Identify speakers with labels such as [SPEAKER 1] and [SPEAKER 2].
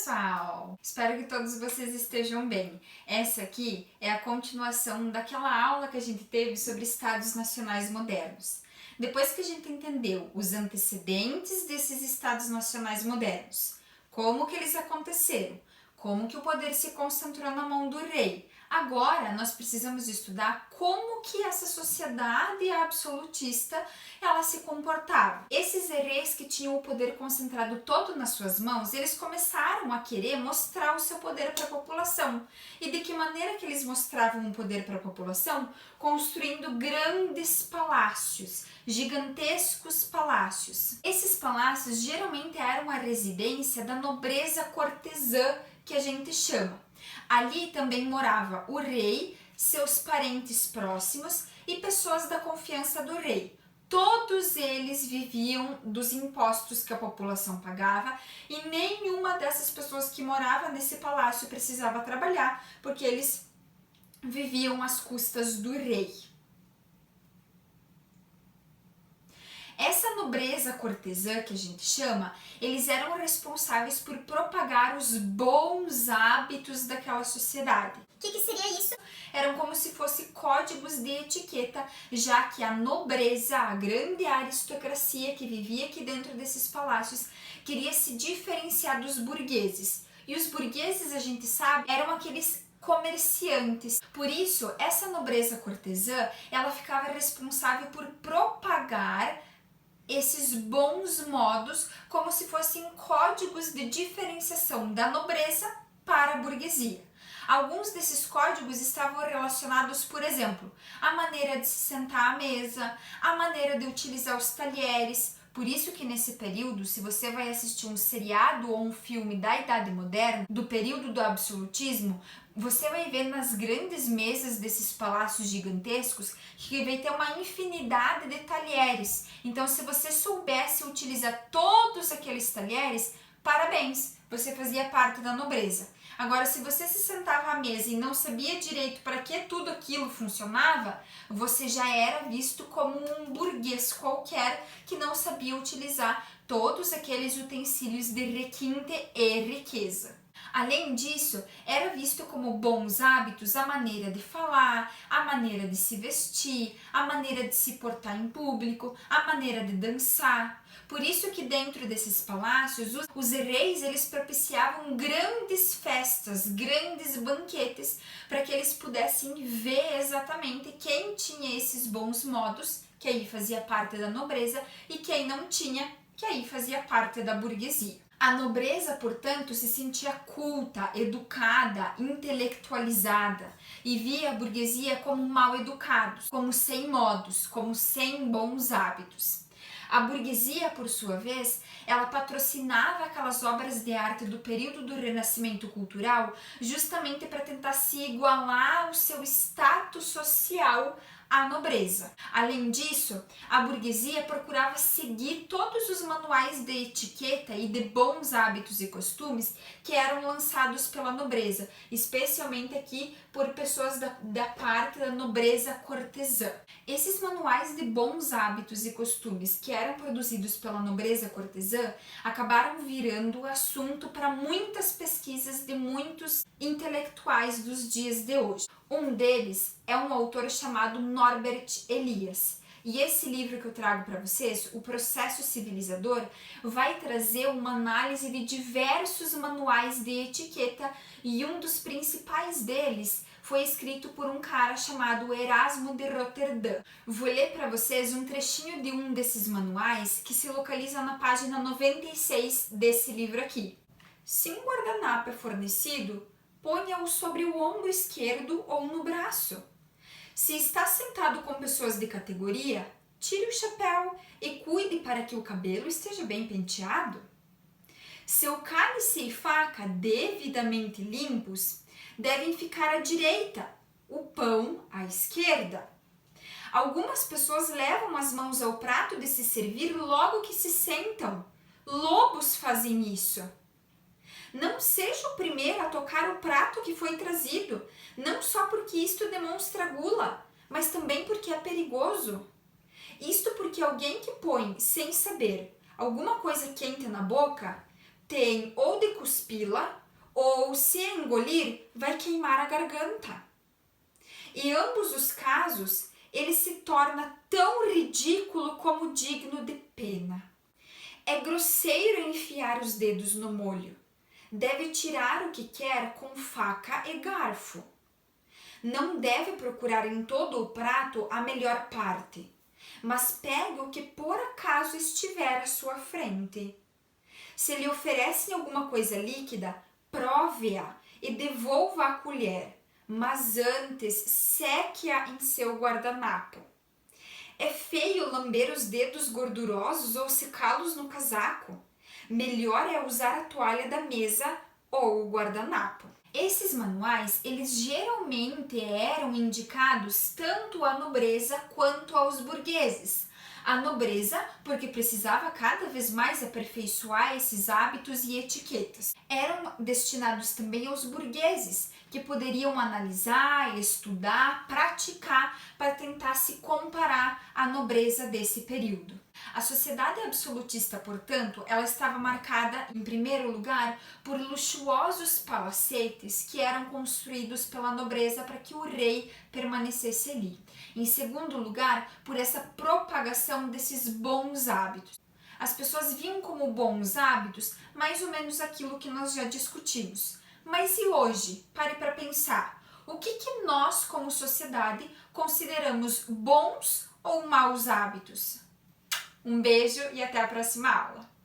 [SPEAKER 1] pessoal! Espero que todos vocês estejam bem. Essa aqui é a continuação daquela aula que a gente teve sobre estados nacionais modernos. Depois que a gente entendeu os antecedentes desses estados nacionais modernos, como que eles aconteceram, como que o poder se concentrou na mão do rei, agora nós precisamos estudar como que essa sociedade absolutista ela se comportava. Esses reis que tinham o poder concentrado todo nas suas mãos, eles começaram a querer mostrar o seu poder para a população. E de que maneira que eles mostravam o poder para a população? Construindo grandes palácios, gigantescos palácios. Esses palácios geralmente eram a residência da nobreza cortesã, que a gente chama. Ali também morava o rei, seus parentes próximos e pessoas da confiança do rei. Todos eles viviam dos impostos que a população pagava e nenhuma dessas pessoas que morava nesse palácio precisava trabalhar, porque eles viviam às custas do rei. Essa nobreza cortesã que a gente chama, eles eram responsáveis por propagar os bons hábitos daquela sociedade.
[SPEAKER 2] O que seria isso?
[SPEAKER 1] Eram como se fossem códigos de etiqueta, já que a nobreza, a grande aristocracia que vivia aqui dentro desses palácios, queria se diferenciar dos burgueses. E os burgueses, a gente sabe, eram aqueles comerciantes. Por isso, essa nobreza cortesã, ela ficava responsável por propagar esses bons modos como se fossem códigos de diferenciação da nobreza para a burguesia. Alguns desses códigos estavam relacionados, por exemplo, à maneira de se sentar à mesa, à maneira de utilizar os talheres. Por isso que nesse período, se você vai assistir um seriado ou um filme da Idade Moderna, do período do absolutismo, você vai ver nas grandes mesas desses palácios gigantescos que vai ter uma infinidade de talheres. Então, se você soubesse utilizar todos aqueles talheres, parabéns, você fazia parte da nobreza. Agora, se você se sentava à mesa e não sabia direito para que tudo aquilo funcionava, você já era visto como um burguês qualquer que não sabia utilizar todos aqueles utensílios de requinte e riqueza. Além disso, era visto como bons hábitos a maneira de falar, a maneira de se vestir, a maneira de se portar em público, a maneira de dançar. Por isso que dentro desses palácios, os reis eles propiciavam grandes festas, grandes banquetes, para que eles pudessem ver exatamente quem tinha esses bons modos, que aí fazia parte da nobreza, e quem não tinha, que aí fazia parte da burguesia. A nobreza, portanto, se sentia culta, educada, intelectualizada e via a burguesia como mal educados, como sem modos, como sem bons hábitos. A burguesia, por sua vez, ela patrocinava aquelas obras de arte do período do Renascimento cultural justamente para tentar se igualar ao seu status social à nobreza. Além disso, a burguesia procurava seguir todos os manuais de etiqueta e de bons hábitos e costumes que eram lançados pela nobreza, especialmente aqui por pessoas da parte da nobreza cortesã. Esses manuais de bons hábitos e costumes que eram produzidos pela nobreza cortesã acabaram virando assunto para muitas pesquisas de muitos intelectuais dos dias de hoje. Um deles é um autor chamado Norbert Elias. E esse livro que eu trago para vocês, O Processo Civilizador, vai trazer uma análise de diversos manuais de etiqueta e um dos principais deles foi escrito por um cara chamado Erasmo de Roterdã. Vou ler para vocês um trechinho de um desses manuais que se localiza na página 96 desse livro aqui. Se um guardanapo é fornecido, ponha-o sobre o ombro esquerdo ou no braço. Se está sentado com pessoas de categoria, tire o chapéu e cuide para que o cabelo esteja bem penteado. Seu cálice e faca devidamente limpos devem ficar à direita, o pão à esquerda. Algumas pessoas levam as mãos ao prato de se servir logo que se sentam. Lobos fazem isso. Não seja o primeiro a tocar o prato que foi trazido, não só porque isto demonstra gula, mas também porque é perigoso. Isto porque alguém que põe, sem saber, alguma coisa quente na boca, tem ou de cuspi-la, ou se engolir, vai queimar a garganta. Em ambos os casos, ele se torna tão ridículo como digno de pena. É grosseiro enfiar os dedos no molho. Deve tirar o que quer com faca e garfo. Não deve procurar em todo o prato a melhor parte, mas pegue o que por acaso estiver à sua frente. Se lhe oferecem alguma coisa líquida, prove-a e devolva a colher, mas antes seque-a em seu guardanapo. É feio lamber os dedos gordurosos ou secá-los no casaco. Melhor é usar a toalha da mesa ou o guardanapo. Esses manuais, eles geralmente eram indicados tanto à nobreza quanto aos burgueses. A nobreza, porque precisava cada vez mais aperfeiçoar esses hábitos e etiquetas. Eram destinados também aos burgueses, que poderiam analisar, estudar, praticar para tentar se comparar à nobreza desse período. A sociedade absolutista, portanto, ela estava marcada, em primeiro lugar, por luxuosos palacetes que eram construídos pela nobreza para que o rei permanecesse ali. Em segundo lugar, por essa propagação desses bons hábitos. As pessoas viam como bons hábitos mais ou menos aquilo que nós já discutimos. Mas e hoje? Pare para pensar. O que nós, como sociedade, consideramos bons ou maus hábitos? Um beijo e até a próxima aula!